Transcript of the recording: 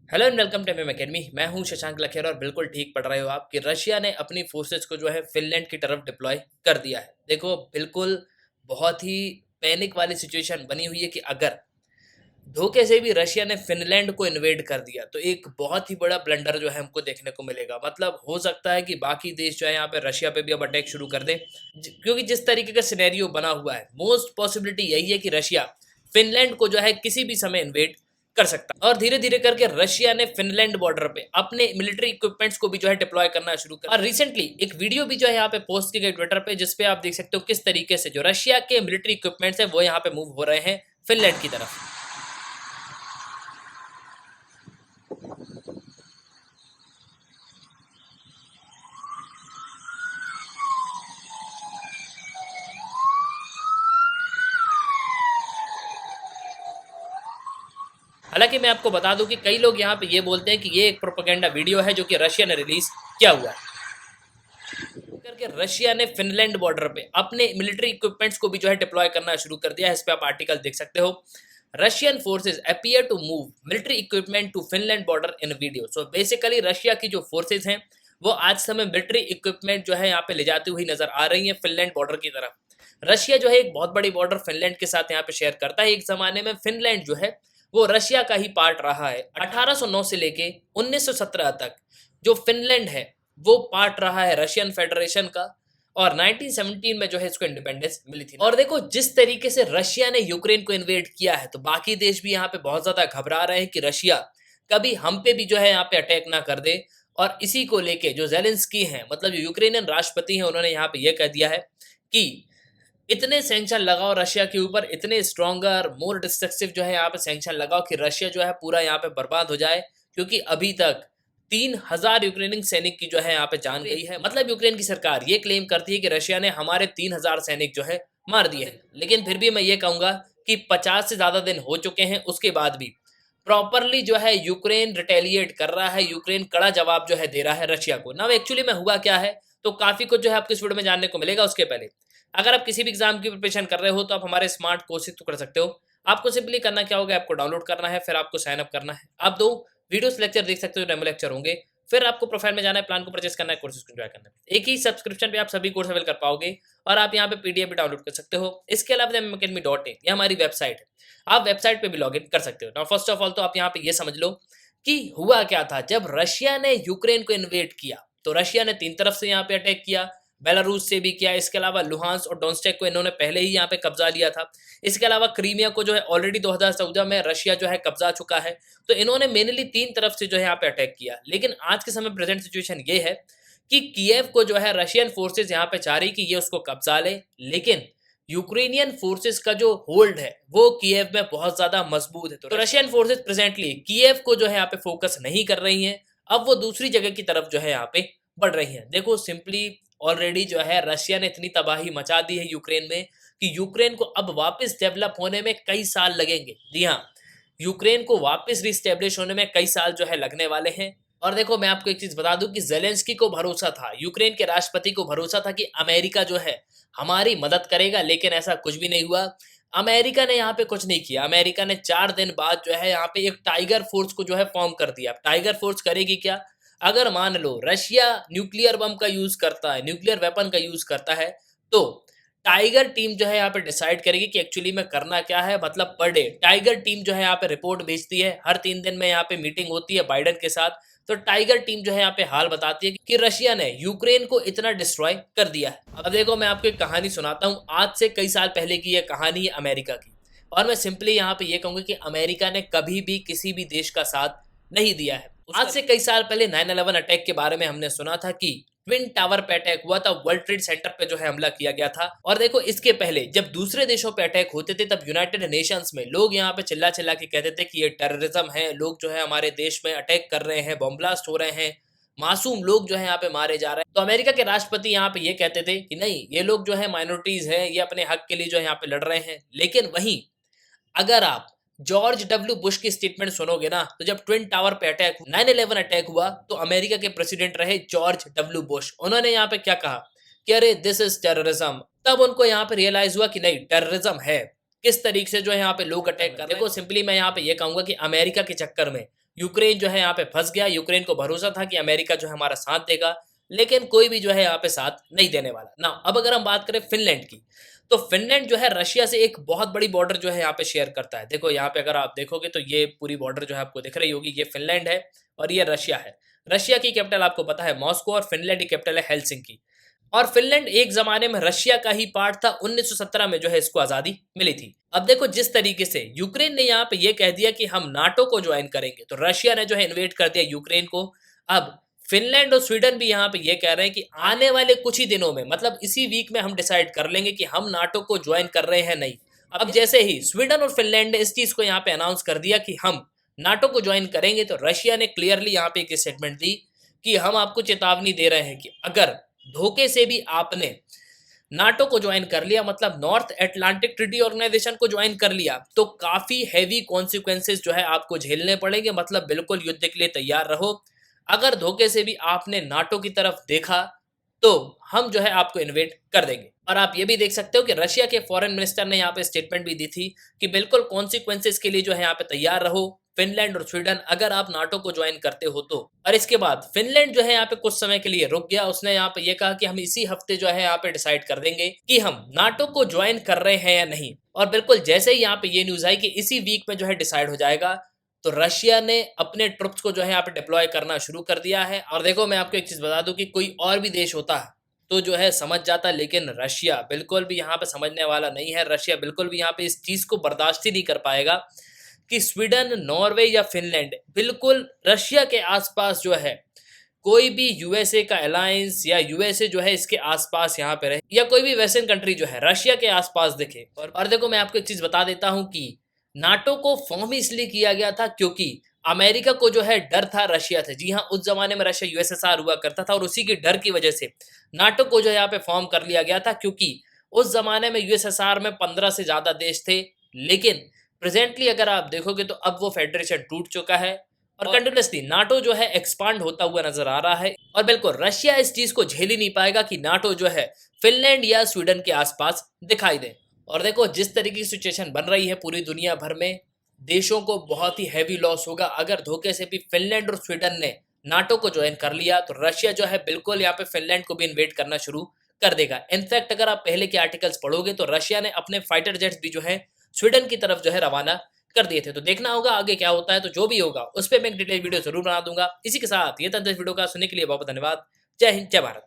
Hello and welcome to M academy. मैं हूं शशांक लखेर और बिल्कुल ठीक पढ़ रहे हो आप कि रशिया ने अपनी फोर्सेस को जो है फिनलैंड की तरफ डिप्लॉय कर दिया है। देखो बिल्कुल बहुत ही पैनिक वाली सिचुएशन बनी हुई है कि अगर धोखे से भी रशिया ने फिनलैंड को इन्वेड कर दिया तो एक बहुत ही बड़ा ब्लंडर जो है हमको देखने को मिलेगा। मतलब हो सकता है कि बाकी देश जो है यहाँ पे रशिया पे भी अब अटैक शुरू कर दे, क्योंकि जिस तरीके का सिनेरियो बना हुआ है मोस्ट पॉसिबिलिटी यही है कि रशिया फिनलैंड को जो है किसी भी समय इन्वेड कर सकता है। और धीरे धीरे करके रशिया ने फिनलैंड बॉर्डर पे अपने मिलिट्री इक्विपमेंट्स को भी जो है डिप्लॉय करना शुरू कर। और रिसेंटली एक वीडियो भी जो है यहाँ पे पोस्ट की गई ट्विटर पे, जिसपे आप देख सकते हो किस तरीके से जो रशिया के मिलिट्री इक्विपमेंट्स है वो यहाँ पे मूव हो रहे हैं फिनलैंड की तरफ। हालांकि मैं आपको बता दूं कि कई लोग यहाँ पे ये बोलते हैं कि ये एक प्रोपेगेंडा वीडियो है जो कि रशिया ने रिलीज किया हुआ है। करके रशिया ने फिनलैंड बॉर्डर पे अपने मिलिट्री इक्विपमेंट्स को भी जो है डिप्लॉय करना शुरू कर दिया है। इस पे आप आर्टिकल देख सकते हो। Russian forces appear to move military equipment to Finland border in video. So basically Russia की जो फोर्सेज हैं वो आज समय मिलिट्री इक्विपमेंट जो है यहाँ पे ले जाती हुई नजर आ रही है फिनलैंड बॉर्डर की तरफ। रशिया जो है एक बहुत बड़ी बॉर्डर फिनलैंड के साथ यहाँ पे शेयर करता है। एक जमाने में फिनलैंड जो है वो रशिया का ही पार्ट रहा है। 1809 से लेके 1917 तक जो फिनलैंड है वो पार्ट रहा है रशियन फेडरेशन का। और 1917 में जो है इसको इंडिपेंडेंस मिली थी। और देखो जिस तरीके से रशिया ने यूक्रेन को इन्वेड किया है तो बाकी देश भी यहाँ पे बहुत ज्यादा घबरा रहे हैं कि रशिया कभी हम पे भी जो है यहाँ पे अटैक ना कर दे। और इसी को लेके जो जेलेंस्की हैं, मतलब जो यूक्रेनियन राष्ट्रपति हैं, उन्होंने यहाँ पे यह कह दिया है कि इतने सैंक्शन लगाओ रशिया के ऊपर, इतने स्ट्रॉन्गर मोर डिस्ट्रक्टिव जो है यहाँ पे सैंक्शन लगाओ कि रशिया जो है पूरा यहाँ पे बर्बाद हो जाए। क्योंकि अभी तक 3000 यूक्रेनियन सैनिक की जो है यहाँ पे जान गई है। मतलब यूक्रेन की सरकार ये क्लेम करती है कि रशिया ने हमारे 3000 सैनिक जो है मार दिए हैं। लेकिन फिर भी मैं ये कहूंगा कि 50 से ज्यादा दिन हो चुके हैं, उसके बाद भी प्रॉपरली जो है यूक्रेन रिटेलिएट कर रहा है। यूक्रेन कड़ा जवाब जो है दे रहा है रशिया को। ना एक्चुअली में हुआ क्या है तो काफी कुछ जो है आपको इस वीडियो में जानने को मिलेगा। उसके पहले अगर आप किसी भी एग्जाम की प्रिपरेशन कर रहे हो तो आप हमारे स्मार्ट कोर्सेज तो कर सकते हो। आपको सिंपली करना क्या होगा, आपको डाउनलोड करना है, फिर आपको साइन अप करना है। आप दो वीडियोस लेक्चर देख सकते हो, डेमो लेक्चर होंगे। फिर आपको प्रोफाइल में जाना है, प्लान को परचेस करना है, कोर्सेज को एंजॉय करना है। एक ही सब्सक्रिप्शन पे आप सभी कोर्स अवेल कर पाओगे और आप यहाँ पे पीडीएफ भी डाउनलोड कर सकते हो। इसके अलावा academy.in ये हमारी वेबसाइट है, आप वेबसाइट पे भी लॉग इन कर सकते हो। नाउ फर्स्ट ऑफ ऑल तो आप यहाँ पे ये समझ लो कि हुआ क्या था जब रशिया ने यूक्रेन को इन्वेड किया। तो रशिया ने तीन तरफ से यहाँ पे अटैक किया, बेलारूस से भी किया, इसके अलावा लुहांस और डोनेट्स्क को इन्होंने पहले ही यहाँ पे कब्जा लिया था। इसके अलावा क्रीमिया को जो है ऑलरेडी 2014 में रशिया जो है कब्जा चुका है। तो इन्होंने मेनली तीन तरफ से जो है यहाँ पे अटैक किया। लेकिन आज के समय प्रेजेंट सिचुएशन ये है कि कीव को जो है रशियन फोर्सेज यहाँ पे चाह रही कि ये उसको कब्जा ले, लेकिन यूक्रेनियन फोर्सेस का जो होल्ड है वो कीव में बहुत ज्यादा मजबूत है। तो रशियन फोर्सेस प्रेजेंटली कीव को जो है यहाँ पे फोकस नहीं कर रही हैं। अब वो दूसरी जगह की तरफ जो है यहाँ पे बढ़ रही हैं। देखो सिंपली ऑलरेडी जो है रशिया ने इतनी तबाही मचा दी है यूक्रेन में कि यूक्रेन को अब वापस डेवलप होने में कई साल लगेंगे। जी हाँ, यूक्रेन को वापस रिस्टेब्लिश होने में कई साल जो है लगने वाले हैं। और देखो मैं आपको एक चीज बता दूं कि जेलेंस्की को भरोसा था, यूक्रेन के राष्ट्रपति को भरोसा था कि अमेरिका जो है हमारी मदद करेगा, लेकिन ऐसा कुछ भी नहीं हुआ। अमेरिका ने यहाँ पे कुछ नहीं किया। अमेरिका ने 4 दिन बाद जो है यहाँ पे एक टाइगर फोर्स को जो है फॉर्म कर दिया। टाइगर फोर्स करेगी क्या, अगर मान लो रशिया न्यूक्लियर बम का यूज करता है, न्यूक्लियर वेपन का यूज करता है, तो टाइगर टीम जो है यहाँ पे डिसाइड करेगी कि एक्चुअली में करना क्या है। मतलब पर डे टाइगर टीम जो है यहाँ पे रिपोर्ट भेजती है। हर 3 दिन में यहाँ पे मीटिंग होती है बाइडन के साथ। तो टाइगर टीम जो है यहाँ पे हाल बताती है कि रशिया ने यूक्रेन को इतना डिस्ट्रॉय कर दिया है। अब देखो मैं आपको एक कहानी सुनाता हूँ, आज से कई साल पहले की यह कहानी है अमेरिका की। और मैं सिंपली यहाँ पे ये कहूंगा कि अमेरिका ने कभी भी किसी भी देश का साथ नहीं दिया है। आज से कई साल पहले 9/11 अटैक के बारे में हमने सुना था कि ट्विन टावर पे अटैक हुआ था, वर्ल्ड ट्रेड सेंटर पे जो है हमला किया गया था। और देखो इसके पहले जब दूसरे देशों पे अटैक होते थे तब यूनाइटेड नेशंस में लोग यहाँ पे चिल्ला चिल्ला के कहते थे कि ये टेररिज्म है, लोग जो है हमारे देश में अटैक कर रहे हैं, बॉम्ब ब्लास्ट हो रहे हैं, मासूम लोग जो है यहाँ पे मारे जा रहे हैं। तो अमेरिका के राष्ट्रपति यहाँ पे ये कहते थे कि नहीं, ये लोग जो है माइनॉरिटीज है, ये अपने हक के लिए जो है यहाँ पे लड़ रहे हैं। लेकिन वहीं अगर आप जॉर्ज डब्ल्यू बुश की स्टेटमेंट सुनोगे ना, तो जब ट्विन टावर पे अटैक 9/11 अटैक हुआ तो अमेरिका के प्रेसिडेंट रहे जॉर्ज डब्ल्यू बुश। उन्होंने यहाँ पे क्या कहा कि अरे दिस इज टेररिज्म। तब उनको यहाँ पे रियलाइज हुआ कि नहीं, टेररिज्म है, किस तरीके से जो है यहाँ पे लोग अटैक कर रहे हैं। देखो सिंपली मैं यहाँ पे ये कहूंगा कि अमेरिका के चक्कर में यूक्रेन जो है यहाँ पे फंस गया। यूक्रेन को भरोसा था कि अमेरिका जो है हमारा साथ देगा, लेकिन कोई भी जो है यहाँ पे साथ नहीं देने वाला ना। अब अगर हम बात करें फिनलैंड की, तो फिनलैंड जो है रशिया से एक बहुत बड़ी बॉर्डर जो है यहाँ पे शेयर करता है। देखो यहाँ पे अगर आप देखोगे तो ये पूरी बॉर्डर जो है आपको दिख रही होगी, ये फिनलैंड है और ये रशिया है। रशिया की कैपिटल आपको पता है मॉस्को और फिनलैंड की कैपिटल है हेलसिंकी। और फिनलैंड एक जमाने में रशिया का ही पार्ट था। 1917 में जो है इसको आजादी मिली थी। अब देखो जिस तरीके से यूक्रेन ने यहाँ पे ये कह दिया कि हम नाटो को ज्वाइन करेंगे, तो रशिया ने जो है इन्वेट कर दिया यूक्रेन को। अब फिनलैंड और स्वीडन भी यहाँ पे ये कह रहे हैं कि आने वाले कुछ ही दिनों में, मतलब इसी वीक में हम डिसाइड कर लेंगे कि हम नाटो को ज्वाइन कर रहे हैं नहीं। अब जैसे ही स्वीडन और फिनलैंड ने इस चीज को यहाँ पे अनाउंस कर दिया कि हम नाटो को ज्वाइन करेंगे, तो रशिया ने क्लियरली यहाँ पे एक स्टेटमेंट दी कि हम आपको चेतावनी दे रहे हैं कि अगर धोखे से भी आपने नाटो को ज्वाइन कर लिया, मतलब नॉर्थ एटलांटिक ट्रीटी ऑर्गेनाइजेशन को ज्वाइन कर लिया, तो काफी हैवी कॉन्सिक्वेंसेस जो है आपको झेलने पड़ेंगे। मतलब बिल्कुल युद्ध के लिए तैयार रहो। अगर धोखे से भी आपने नाटो की तरफ देखा तो हम जो है आपको इन्वेट कर देंगे। और आप ये भी देख सकते हो कि रशिया के फॉरेन मिनिस्टर ने यहाँ पे स्टेटमेंट भी दी थी कि बिल्कुल कॉन्सिक्वेंसेस के लिए जो है यहाँ पे तैयार रहो, फिनलैंड और स्वीडन, अगर आप नाटो को ज्वाइन करते हो तो। और इसके बाद फिनलैंड जो है यहाँ पे कुछ समय के लिए रुक गया। उसने यहाँ पे ये कहा कि हम इसी हफ्ते जो है यहाँ पे डिसाइड कर देंगे कि हम नाटो को ज्वाइन कर रहे हैं या नहीं। और बिल्कुल जैसे ही यहाँ पे ये न्यूज आई कि इसी वीक में जो है डिसाइड हो जाएगा, तो रशिया ने अपने ट्रुप्स को जो है यहाँ पे डिप्लॉय करना शुरू कर दिया है। और देखो मैं आपको एक चीज बता दूं कि कोई और भी देश होता तो जो है समझ जाता, लेकिन रशिया बिल्कुल भी यहाँ पे समझने वाला नहीं है। रशिया बिल्कुल भी यहाँ पे इस चीज को बर्दाश्त ही नहीं कर पाएगा कि स्वीडन, नॉर्वे या फिनलैंड बिल्कुल रशिया के आसपास जो है कोई भी यूएसए का अलायंस या यूएसए जो है इसके आसपास यहाँ पे रहे, या कोई भी वेस्टर्न कंट्री जो है रशिया के आसपास दिखे। और देखो मैं आपको एक चीज बता देता हूँ कि नाटो को फॉर्म इसलिए किया गया था क्योंकि अमेरिका को जो है डर था रशिया से। जी हाँ, उस जमाने में रशिया यूएसएसआर हुआ करता था और उसी के डर की वजह से नाटो को जो है यहाँ पे फॉर्म कर लिया गया था, क्योंकि उस जमाने में यूएसएसआर में 15 से ज्यादा देश थे। लेकिन प्रेजेंटली अगर आप देखोगे तो अब वो फेडरेशन टूट चुका है और कंटिन्यूसली नाटो जो है एक्सपांड होता हुआ नजर आ रहा है। और बिल्कुल रशिया इस चीज को झेल ही नहीं पाएगा कि नाटो जो है फिनलैंड या स्वीडन के आसपास दिखाई दे। और देखो जिस तरीके की सिचुएशन बन रही है पूरी दुनिया भर में, देशों को बहुत ही हैवी लॉस होगा। अगर धोखे से भी फिनलैंड और स्वीडन ने नाटो को ज्वाइन कर लिया, तो रशिया जो है बिल्कुल यहाँ पे फिनलैंड को भी इन्वेट करना शुरू कर देगा। इनफैक्ट अगर आप पहले के आर्टिकल्स पढ़ोगे तो रशिया ने अपने फाइटर जेट्स भी जो है स्वीडन की तरफ जो है रवाना कर दिए थे। तो देखना होगा आगे क्या होता है। तो जो भी होगा उस पर मैं एक डिटेल वीडियो जरूर बना दूंगा। इसी के साथ ये था इस वीडियो का, सुनने के लिए बहुत धन्यवाद। जय हिंद, जय भारत।